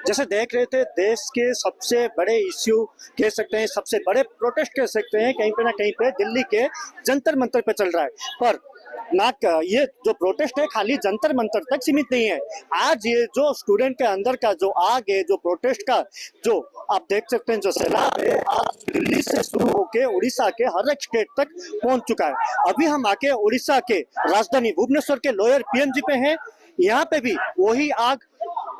जैसे देख रहे थे देश के सबसे बड़े इश्यू कह सकते हैं, सबसे बड़े प्रोटेस्ट कह सकते हैं, कहीं पे ना कहीं पे दिल्ली के जंतर मंतर पे चल रहा है। पर ये जो प्रोटेस्ट है खाली जंतर मंतर तक सीमित नहीं है। आज ये जो स्टूडेंट के अंदर का जो आग है, जो प्रोटेस्ट का जो आप देख सकते हैं जो सैलाब है, आज दिल्ली से शुरू होके उड़ीसा के हर एक स्टेट तक पहुंच चुका है। अभी हम आके उड़ीसा के राजधानी भुवनेश्वर के लोअर पीएमजी पे हैं। यहाँ पे भी वही आग,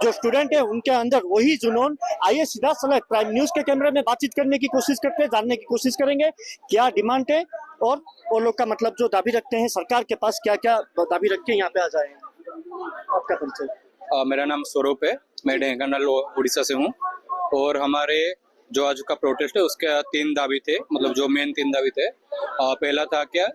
जो स्टूडेंट है उनके अंदर वही जुनून। आइए सीधा सलग प्राइम न्यूज के कैमरे में बातचीत करने की कोशिश करते हैं, जानने की कोशिश करेंगे क्या डिमांड है और वो लोग का मतलब जो दाबी रखते हैं सरकार के पास, क्या क्या दाबी रख के यहाँ पे आ जाए। आपका परिचय? मेरा नाम स्वरूप है, मैं ढेंकानाल उड़ीसा से हूँ। और हमारे जो आज का प्रोटेस्ट है उसके 3 दाबी थे, मतलब जो मेन 3 दाबी थे। पहला था क्या,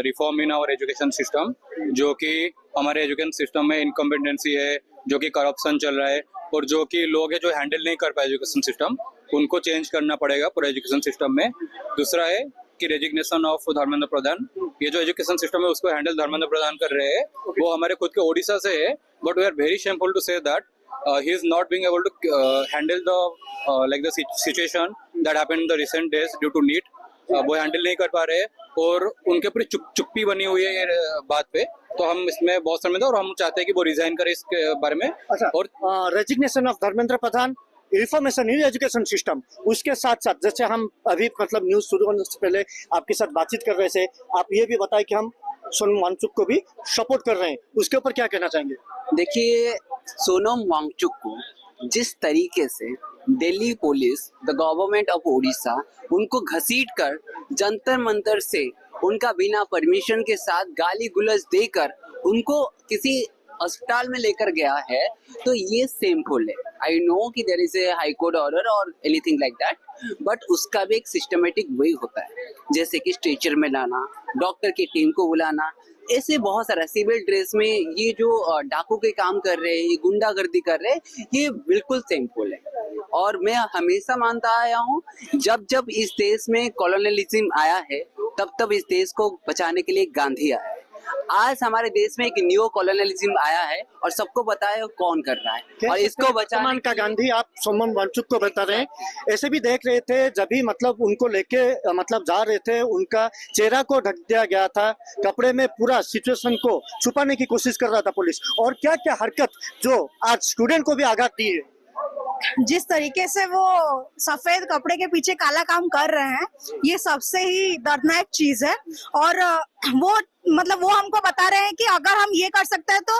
reform in our education system, जो कि हमारे एजुकेशन सिस्टम में इनकम्पिटेंसी है, जो कि करप्शन चल रहा है और जो कि लोग हैं जो हैंडल नहीं कर पाए एजुकेशन सिस्टम, उनको चेंज करना पड़ेगा पूरे एजुकेशन सिस्टम में। दूसरा है कि रेजिग्नेशन ऑफ धर्मेंद्र प्रधान, ये जो एजुकेशन सिस्टम है उसको हैंडल धर्मेंद्र प्रधान कर रहे हैं, वो हमारे खुद के ओडिशा से है। But we are very shameful to say that he is not being able to handle the like the situation that happened in the recent days due to NEET। वो हैंडल नहीं कर पा रहे और उनके पूरी चुप्पी बनी हुई है ये बात पे। तो हम इसमें बहुत समझते हैं और हम चाहते हैं कि वो रिजाइन करे इसके बारे में। अच्छा, और resignation of Dharmendra Pradhan, reformation in education system, उसके साथ साथ जैसे हम अभी मतलब न्यूज शुरू होने से पहले आपके साथ बातचीत कर रहे थे, आप ये भी बताएं कि हम सोनम वांगचुक को भी सपोर्ट कर रहे हैं, उसके ऊपर क्या कहना चाहेंगे? देखिए, सोनम वांगचुक को जिस तरीके से Delhi police, the government of Orissa, उनको घसीट कर जंतर मंतर से उनका बिना परमिशन के साथ गाली गुलज देकर उनको किसी अस्पताल में लेकर गया है, तो ये सेमफुल है। आई नो कि there is a high court order और एनीथिंग लाइक दैट, बट उसका भी एक सिस्टमेटिक वे होता है, जैसे कि स्ट्रेचर में लाना, डॉक्टर की टीम को बुलाना, ऐसे बहुत सारा सिविल ड्रेस में ये जो डाकू के काम कर रहे हैं, ये गुंडागर्दी कर रहे हैं, ये बिल्कुल सेमफुल है। और मैं हमेशा मानता आया हूँ, जब जब इस देश में कॉलोनियलिज्म आया है, तब तब इस देश को बचाने के लिए गांधी आया है। आज हमारे देश में एक न्यू कॉलोनियलिज्म आया है और सबको पता है कौन कर रहा है, और इसको बचाने का गांधी आप सोनम वांगचुक को बता रहे हैं। ऐसे भी देख रहे थे जब भी मतलब उनको लेके मतलब जा रहे थे, उनका चेहरा को ढक दिया गया था, कपड़े में पूरा सिचुएशन को छुपाने की कोशिश कर रहा था पुलिस। और क्या क्या हरकत जो आज स्टूडेंट को भी आघात दी है, जिस तरीके से वो सफेद कपड़े के पीछे काला काम कर रहे हैं, ये सबसे ही दर्दनाक चीज है। और वो मतलब वो हमको बता रहे हैं कि अगर हम ये कर सकते हैं तो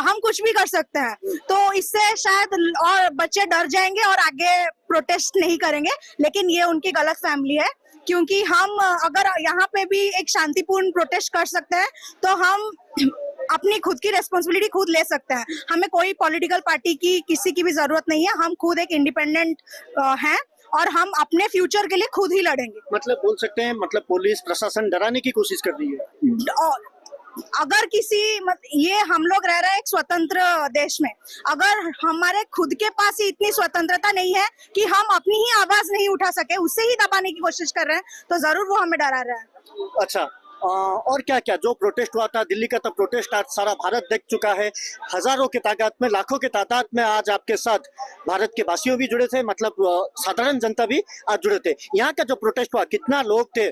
हम कुछ भी कर सकते हैं। तो इससे शायद और बच्चे डर जाएंगे और आगे प्रोटेस्ट नहीं करेंगे, लेकिन ये उनकी गलत फैमिली है। क्योंकि हम अगर यहाँ पे भी एक शांतिपूर्ण प्रोटेस्ट कर सकते हैं, तो हम अपनी खुद की रेस्पॉन्सिबिलिटी खुद ले सकते हैं। हमें कोई पॉलिटिकल पार्टी की किसी की भी जरूरत नहीं है। हम खुद एक इंडिपेंडेंट हैं और हम अपने फ्यूचर के लिए खुद ही लड़ेंगे। मतलब बोल सकते हैं मतलब पुलिस प्रशासन डराने की कोशिश कर रही है। अगर ये हम लोग रह रहे हैं एक स्वतंत्र देश में, अगर हमारे खुद के पास ही इतनी स्वतंत्रता नहीं है कि हम अपनी ही आवाज नहीं उठा सके, उससे ही दबाने की कोशिश कर रहे हैं, तो जरूर वो हमें डरा रहा है। अच्छा, और क्या क्या जो प्रोटेस्ट हुआ था दिल्ली का, तो प्रोटेस्ट आज सारा भारत देख चुका है। हजारों की तादाद में, लाखों की तादाद में आज आपके साथ भारत के वासियों भी जुड़े थे, मतलब साधारण जनता भी आज जुड़े थे। यहाँ का जो प्रोटेस्ट हुआ, कितना लोग थे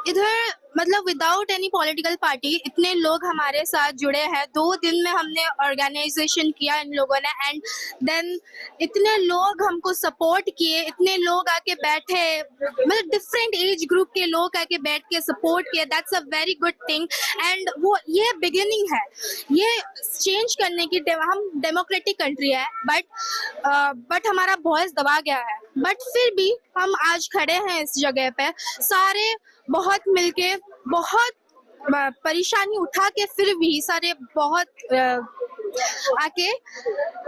इधर? मतलब विदाउट एनी पॉलिटिकल पार्टी इतने लोग हमारे साथ जुड़े हैं। 2 दिन में हमने ऑर्गेनाइजेशन किया इन लोगों ने, एंड देन इतने लोग हमको सपोर्ट किए, इतने लोग आके बैठे, मतलब डिफरेंट एज ग्रुप के लोग आके बैठ के सपोर्ट किए। That's a very good thing. And वो ये बिगिनिंग है, ये चेंज करने की। हम डेमोक्रेटिक कंट्री है, बट हमारा वॉइस दबा गया है। बट फिर भी हम आज खड़े हैं इस जगह पे, सारे बहुत मिलके, बहुत परेशानी उठा के, फिर भी सारे बहुत आके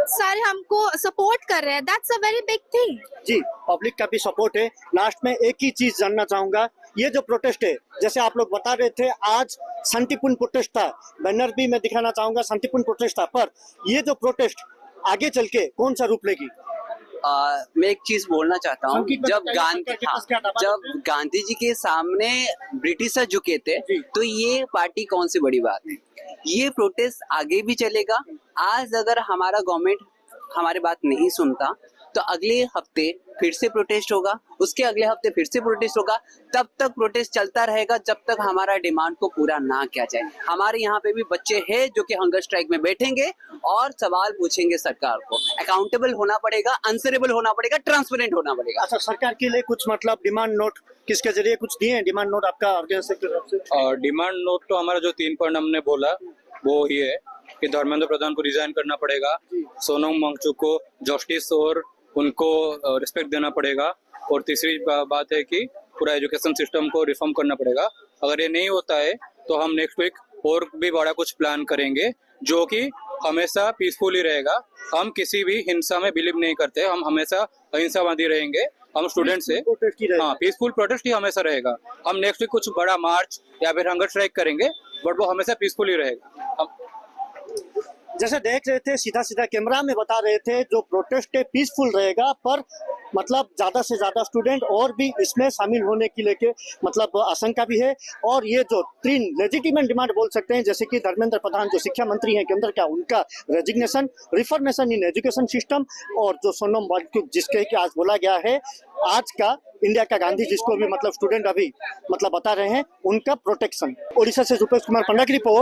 सारे हमको सपोर्ट कर रहे हैं। That's a very big thing. जी, पब्लिक का भी सपोर्ट है। लास्ट में एक ही चीज जानना चाहूंगा, ये जो प्रोटेस्ट है, जैसे आप लोग बता रहे थे आज शांतिपूर्ण प्रोटेस्ट था, बैनर भी मैं दिखाना चाहूंगा, शांतिपूर्ण प्रोटेस्ट था, पर ये जो प्रोटेस्ट आगे चल के कौन सा रूप लेगी? मैं एक चीज बोलना चाहता हूँ, जब गांधी जी के सामने ब्रिटिशर झुके थे, तो ये पार्टी कौन सी बड़ी बात है। ये प्रोटेस्ट आगे भी चलेगा। आज अगर हमारा गवर्नमेंट हमारी बात नहीं सुनता तो अगले हफ्ते फिर से प्रोटेस्ट होगा, उसके अगले हफ्ते फिर से प्रोटेस्ट होगा। तब तक प्रोटेस्ट चलता रहेगा जब तक हमारा डिमांड को पूरा ना किया जाए। हमारे यहाँ पे भी बच्चे हैं जो कि हंगर स्ट्राइक में बैठेंगे और सवाल पूछेंगे सरकार को। अकाउंटेबल होना पड़ेगा, आंसरेबल होना पड़ेगा, ट्रांसपेरेंट होना पड़ेगा। अच्छा, सरकार के लिए कुछ मतलब डिमांड नोट किसके जरिए कुछ दिए हैं? डिमांड नोट आपका ऑर्गेनाइजेशन की तरफ से? डिमांड नोट तो हमारा जो 3 पॉइंट हमने बोला वो ये है कि धर्मेंद्र प्रधान को रिजाइन करना पड़ेगा, सोनम वांगचुक को जस्टिस और उनको रिस्पेक्ट देना पड़ेगा, और तीसरी बात है कि पूरा एजुकेशन सिस्टम को रिफॉर्म करना पड़ेगा। अगर ये नहीं होता है तो हम नेक्स्ट वीक और भी बड़ा कुछ प्लान करेंगे जो कि हमेशा पीसफुली रहेगा। हम किसी भी हिंसा में बिलीव नहीं करते, हम हमेशा अहिंसावादी रहेंगे। हम स्टूडेंट से हाँ पीसफुल प्रोटेस्ट ही हमेशा रहेगा। हम नेक्स्ट वीक कुछ बड़ा मार्च या फिर हंगर स्ट्राइक करेंगे, बट वो हमेशा पीसफुली रहेगा। हम जैसे देख रहे थे, सीधा सीधा कैमरा में बता रहे थे जो प्रोटेस्ट है पीसफुल रहेगा, पर मतलब ज्यादा से ज्यादा स्टूडेंट और भी इसमें शामिल होने की लेके मतलब आशंका भी है। और ये जो 3 लेजिटिमेट डिमांड बोल सकते हैं, जैसे कि धर्मेंद्र प्रधान जो शिक्षा मंत्री हैं केंद्र का, उनका resignation, reformation in education system, और जो सोनम वांगचुक जिसके कि आज बोला गया है आज का इंडिया का गांधी, जिसको भी मतलब स्टूडेंट अभी मतलब बता रहे हैं, उनका प्रोटेक्शन। ओडिशा से रुपेश कुमार पंडा की रिपोर्ट।